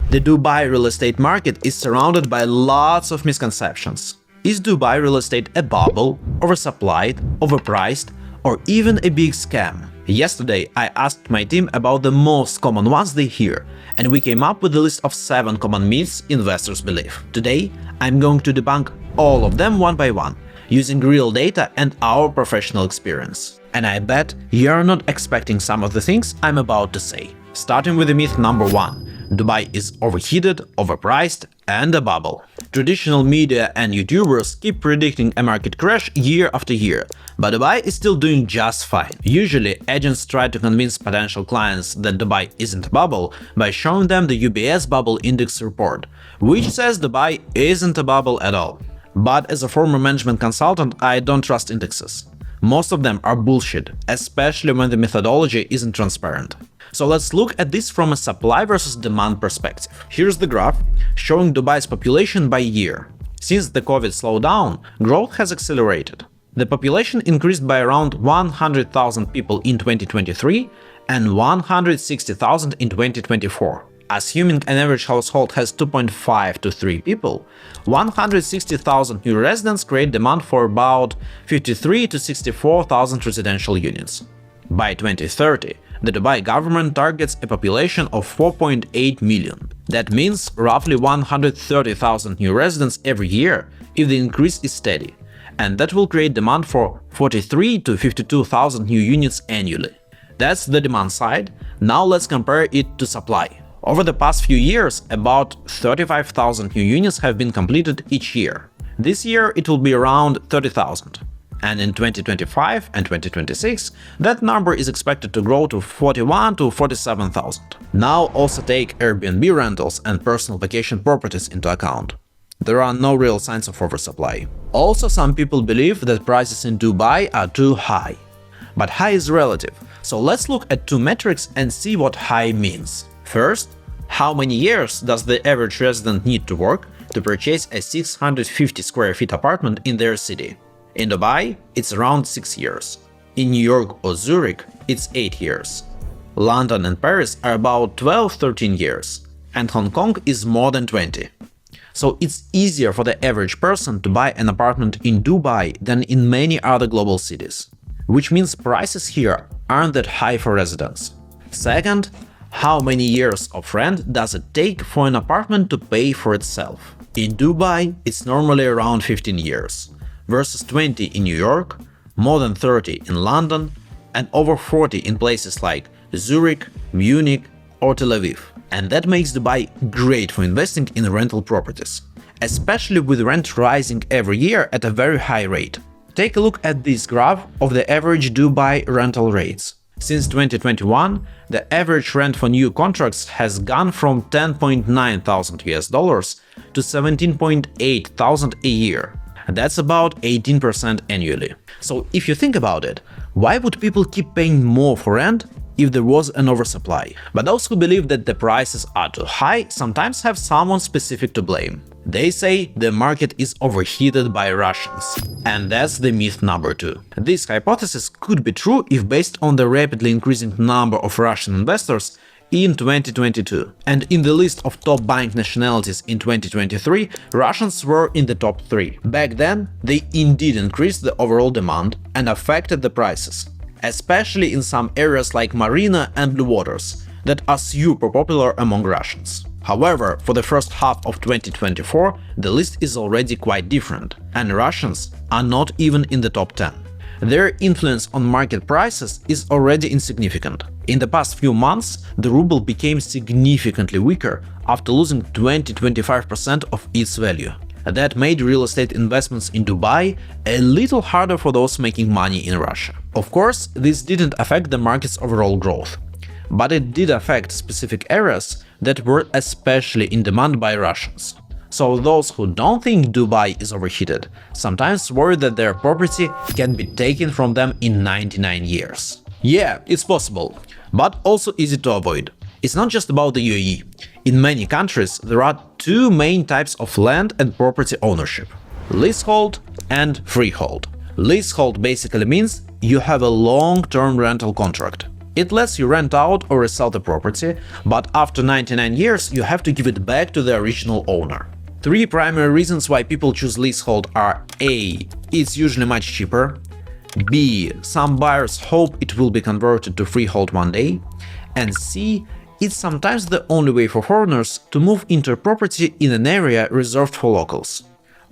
The Dubai real estate market is surrounded by lots of misconceptions. Is Dubai real estate a bubble, oversupplied, overpriced, or even a big scam? Yesterday, I asked my team about the most common ones they hear, and we came up with a list of 7 common myths investors believe. Today, I'm going to debunk all of them one by one, using real data and our professional experience. And I bet you're not expecting some of the things I'm about to say. Starting with the myth number 1. Dubai is overheated, overpriced, and a bubble. Traditional media and YouTubers keep predicting a market crash year after year, but Dubai is still doing just fine. Usually, agents try to convince potential clients that Dubai isn't a bubble by showing them the UBS Bubble Index report, which says Dubai isn't a bubble at all. But as a former management consultant, I don't trust indexes. Most of them are bullshit, especially when the methodology isn't transparent. So let's look at this from a supply versus demand perspective. Here's the graph showing Dubai's population by year. Since the COVID slowdown, growth has accelerated. The population increased by around 100,000 people in 2023 and 160,000 in 2024. Assuming an average household has 2.5 to 3 people, 160,000 new residents create demand for about 53 to 64,000 residential units. By 2030, the Dubai government targets a population of 4.8 million. That means roughly 130,000 new residents every year if the increase is steady, and that will create demand for 43 to 52,000 new units annually. That's the demand side. Now let's compare it to supply. Over the past few years, about 35,000 new units have been completed each year. This year it will be around 30,000. And in 2025 and 2026, that number is expected to grow to 41 to 47,000. Now also take Airbnb rentals and personal vacation properties into account. There are no real signs of oversupply. Also, some people believe that prices in Dubai are too high. But high is relative, so let's look at 2 metrics and see what high means. First, how many years does the average resident need to work to purchase a 650 square feet apartment in their city? In Dubai, it's around 6 years. In New York or Zurich, it's 8 years. London and Paris are about 12-13 years, and Hong Kong is more than 20. So it's easier for the average person to buy an apartment in Dubai than in many other global cities, which means prices here aren't that high for residents. Second, how many years of rent does it take for an apartment to pay for itself? In Dubai, it's normally around 15 years. Versus 20 in New York, more than 30 in London, and over 40 in places like Zurich, Munich, or Tel Aviv. And that makes Dubai great for investing in rental properties, especially with rent rising every year at a very high rate. Take a look at this graph of the average Dubai rental rates. Since 2021, the average rent for new contracts has gone from $10,900 to $17,800 a year. That's about 18% annually. So if you think about it, why would people keep paying more for rent if there was an oversupply? But those who believe that the prices are too high sometimes have someone specific to blame. They say the market is overheated by Russians. And that's the myth number 2. This hypothesis could be true if based on the rapidly increasing number of Russian investors in 2022. And in the list of top buying nationalities in 2023, Russians were in the top 3. Back then, they indeed increased the overall demand and affected the prices, especially in some areas like Marina and Blue Waters that are super popular among Russians. However, for the first half of 2024, the list is already quite different, and Russians are not even in the top 10. Their influence on market prices is already insignificant. In the past few months, the ruble became significantly weaker after losing 20–25% of its value. That made real estate investments in Dubai a little harder for those making money in Russia. Of course, this didn't affect the market's overall growth, but it did affect specific areas that were especially in demand by Russians. So those who don't think Dubai is overheated sometimes worry that their property can be taken from them in 99 years. Yeah, it's possible, but also easy to avoid. It's not just about the UAE. In many countries, there are 2 main types of land and property ownership: leasehold and freehold. Leasehold basically means you have a long-term rental contract. It lets you rent out or resell the property, but after 99 years you have to give it back to the original owner. Three primary reasons why people choose leasehold are: A. It's usually much cheaper. B. Some buyers hope it will be converted to freehold one day. And C. It's sometimes the only way for foreigners to move into a property in an area reserved for locals.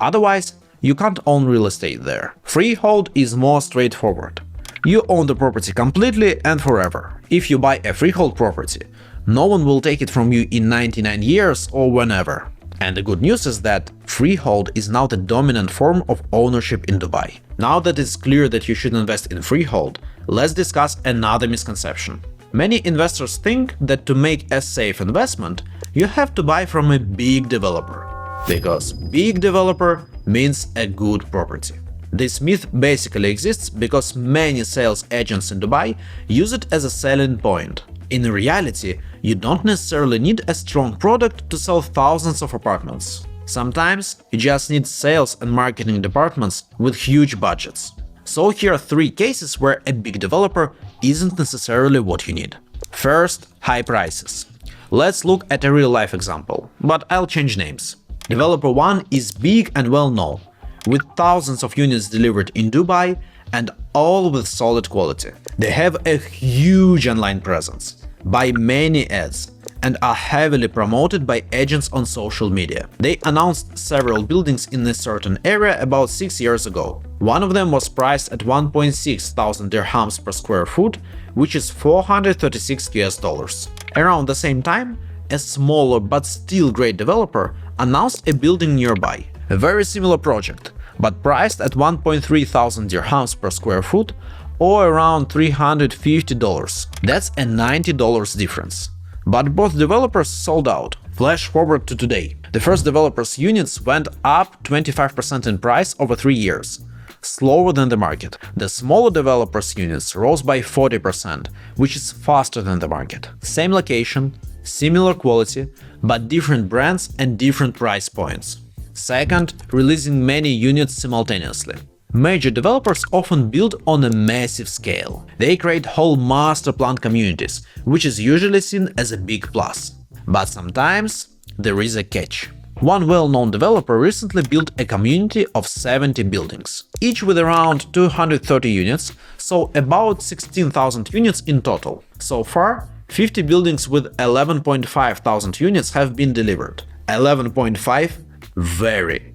Otherwise, you can't own real estate there. Freehold is more straightforward. You own the property completely and forever. If you buy a freehold property, no one will take it from you in 99 years or whenever. And the good news is that freehold is now the dominant form of ownership in Dubai. Now that it's clear that you should invest in freehold, let's discuss another misconception. Many investors think that to make a safe investment, you have to buy from a big developer. Because big developer means a good property. This myth basically exists because many sales agents in Dubai use it as a selling point. In reality, you don't necessarily need a strong product to sell thousands of apartments. Sometimes you just need sales and marketing departments with huge budgets. So here are three cases where a big developer isn't necessarily what you need. First, high prices. Let's look at a real-life example, but I'll change names. Developer 1 is big and well-known, with thousands of units delivered in Dubai and all with solid quality. They have a huge online presence, buy many ads, and are heavily promoted by agents on social media. They announced several buildings in a certain area about 6 years ago. One of them was priced at 1.6 thousand dirhams per square foot, which is $436 US. Around the same time, a smaller but still great developer announced a building nearby, a very similar project, but priced at 1.3 thousand dirhams per square foot or around $350. That's a $90 difference. But both developers sold out. Flash forward to today. The first developer's units went up 25% in price over 3 years, slower than the market. The smaller developer's units rose by 40%, which is faster than the market. Same location, similar quality, but different brands and different price points. Second, releasing many units simultaneously. Major developers often build on a massive scale. They create whole master planned communities, which is usually seen as a big plus. But sometimes there is a catch. One well-known developer recently built a community of 70 buildings, each with around 230 units, so about 16,000 units in total. So far, 50 buildings with 11.5 thousand units have been delivered. 11.5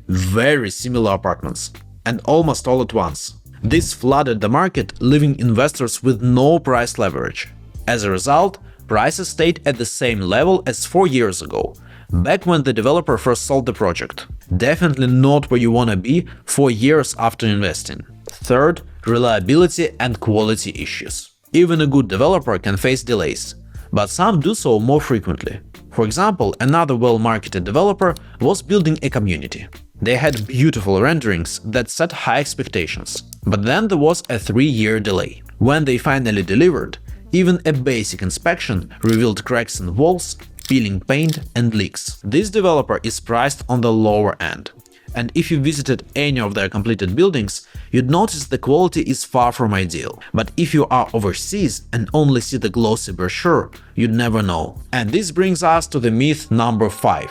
very similar apartments. And almost all at once. This flooded the market, leaving investors with no price leverage. As a result, prices stayed at the same level as 4 years ago, back when the developer first sold the project. Definitely not where you wanna be 4 years after investing. Third, reliability and quality issues. Even a good developer can face delays, but some do so more frequently. For example, another well-marketed developer was building a community. They had beautiful renderings that set high expectations, but then there was a 3-year delay. When they finally delivered, even a basic inspection revealed cracks in walls, peeling paint and leaks. This developer is priced on the lower end, and if you visited any of their completed buildings, you'd notice the quality is far from ideal. But if you are overseas and only see the glossy brochure, you'd never know. And this brings us to the myth number 5.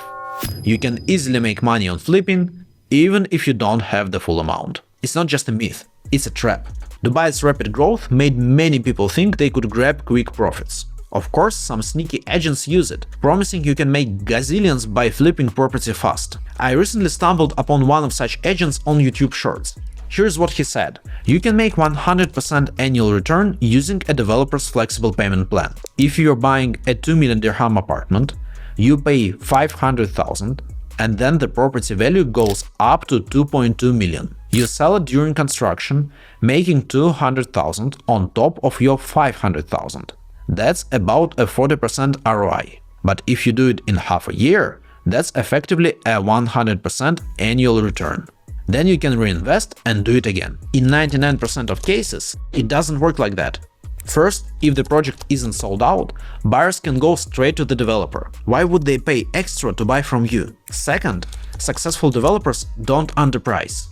You can easily make money on flipping, even if you don't have the full amount. It's not just a myth, it's a trap. Dubai's rapid growth made many people think they could grab quick profits. Of course, some sneaky agents use it, promising you can make gazillions by flipping property fast. I recently stumbled upon one of such agents on YouTube Shorts. Here's what he said: you can make 100% annual return using a developer's flexible payment plan. If you're buying a 2 million dirham apartment, you pay 500,000, and then the property value goes up to 2.2 million. You sell it during construction, making 200,000 on top of your 500,000. That's about a 40% ROI. But if you do it in half a year, that's effectively a 100% annual return. Then you can reinvest and do it again. In 99% of cases, it doesn't work like that. First, if the project isn't sold out, buyers can go straight to the developer. Why would they pay extra to buy from you? Second, successful developers don't underprice.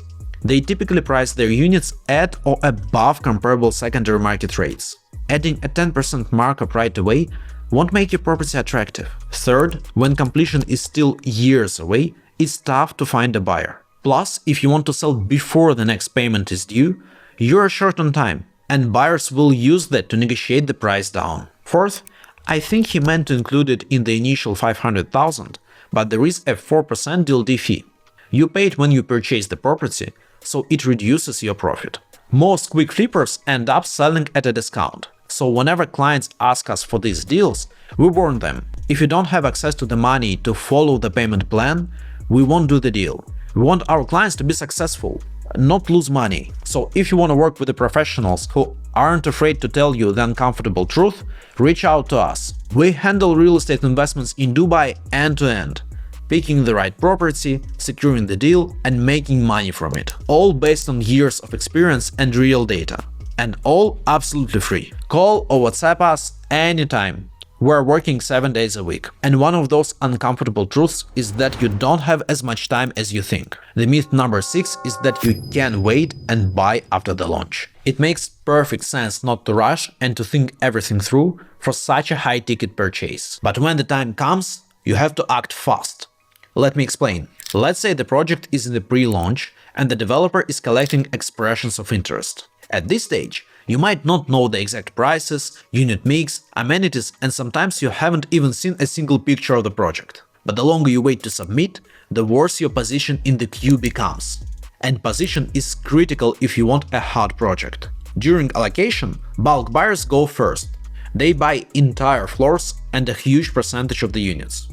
They typically price their units at or above comparable secondary market rates. adding a 10% markup right away won't make your property attractive. Third, when completion is still years away, it's tough to find a buyer. Plus, if you want to sell before the next payment is due, you're short on time, and buyers will use that to negotiate the price down. Fourth, I think he meant to include it in the initial 500,000, but there is a 4% DLD fee. You pay it when you purchase the property, so it reduces your profit. Most quick flippers end up selling at a discount, so whenever clients ask us for these deals, we warn them, if you don't have access to the money to follow the payment plan, we won't do the deal. We want our clients to be successful, not lose money. So if you want to work with the professionals who aren't afraid to tell you the uncomfortable truth, reach out to us. We handle real estate investments in Dubai end-to-end, picking the right property, securing the deal, and making money from it. All based on years of experience and real data. And all absolutely free. Call or WhatsApp us anytime. We're working 7 days a week. And one of those uncomfortable truths is that you don't have as much time as you think. The myth number 6 is that you can wait and buy after the launch. It makes perfect sense not to rush and to think everything through for such a high-ticket purchase. But when the time comes, you have to act fast. Let me explain. Let's say the project is in the pre-launch and the developer is collecting expressions of interest. At this stage, you might not know the exact prices, unit mix, amenities, and sometimes you haven't even seen a single picture of the project. But the longer you wait to submit, the worse your position in the queue becomes. And position is critical if you want a hot project. During allocation, bulk buyers go first. They buy entire floors and a huge percentage of the units.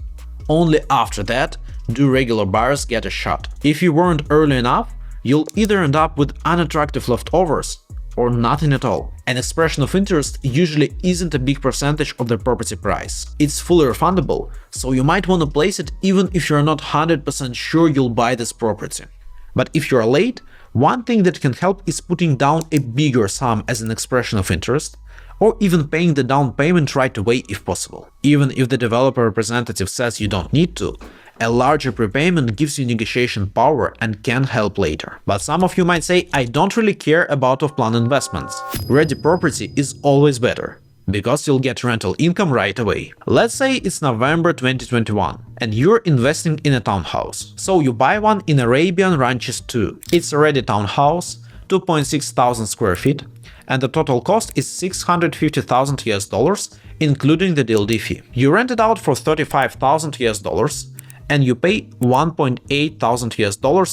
Only after that do regular buyers get a shot. If you weren't early enough, you'll either end up with unattractive leftovers or nothing at all. An expression of interest usually isn't a big percentage of the property price. It's fully refundable, so you might want to place it even if you're not 100% sure you'll buy this property. But if you're late, one thing that can help is putting down a bigger sum as an expression of interest, or even paying the down payment right away if possible. Even if the developer representative says you don't need to, a larger prepayment gives you negotiation power and can help later. But some of you might say, I don't really care about off-plan investments. Ready property is always better, because you'll get rental income right away. Let's say it's November 2021 and you're investing in a townhouse. So you buy one in Arabian Ranches 2. It's a ready townhouse, 2.6 thousand square feet, and the total cost is $650,000 including the DLD fee. You rent it out for $35,000 and you pay $1.8 thousand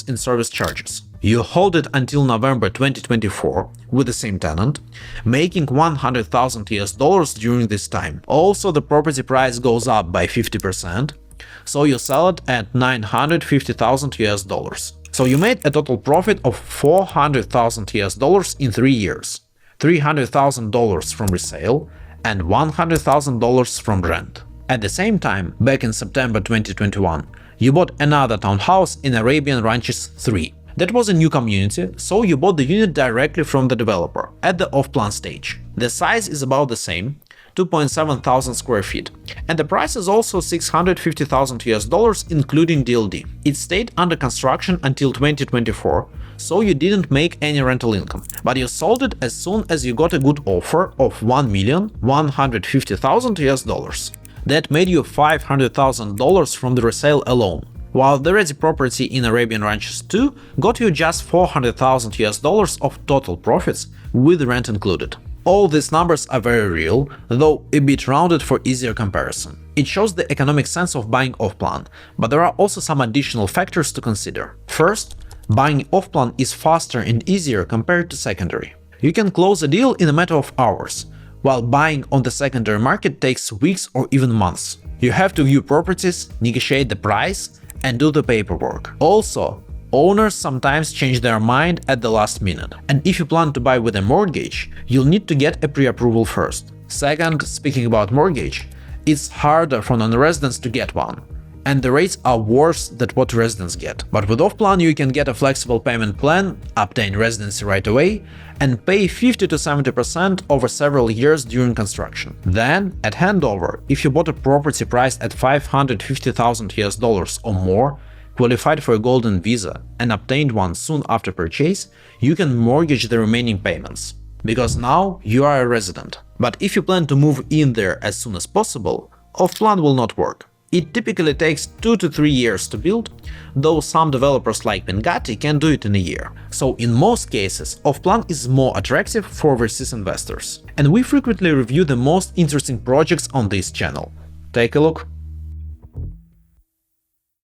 in service charges. You hold it until November 2024 with the same tenant, making $100,000 during this time. Also, the property price goes up by 50%, so you sell it at $950,000. So you made a total profit of $400,000 in 3 years, $300,000 from resale and $100,000 from rent. At the same time, back in September 2021, you bought another townhouse in Arabian Ranches 3. That was a new community, so you bought the unit directly from the developer at the off-plan stage. The size is about the same, 2.7 thousand square feet, and the price is also $650,000 including DLD. It stayed under construction until 2024, so you didn't make any rental income, but you sold it as soon as you got a good offer of $1,150,000. That made you $500,000 from the resale alone, while the ready property in Arabian Ranches 2 got you just $400,000 of total profits with rent included. All these numbers are very real, though a bit rounded for easier comparison. It shows the economic sense of buying off-plan, but there are also some additional factors to consider. First, buying off-plan is faster and easier compared to secondary. You can close a deal in a matter of hours, while buying on the secondary market takes weeks or even months. You have to view properties, negotiate the price, and do the paperwork. Also, owners sometimes change their mind at the last minute. And if you plan to buy with a mortgage, you'll need to get a pre-approval first. Second, speaking about mortgage, it's harder for non-residents to get one, and the rates are worse than what residents get. But with off-plan you can get a flexible payment plan, obtain residency right away, and pay 50 to 70% over several years during construction. Then, at handover, if you bought a property priced at $550,000 or more, qualified for a golden visa, and obtained one soon after purchase, you can mortgage the remaining payments, because now you are a resident. But if you plan to move in there as soon as possible, off-plan will not work. It typically takes 2 to 3 years to build, though some developers like Pengati can do it in a year. So in most cases, off-plan is more attractive for overseas investors. And we frequently review the most interesting projects on this channel. Take a look.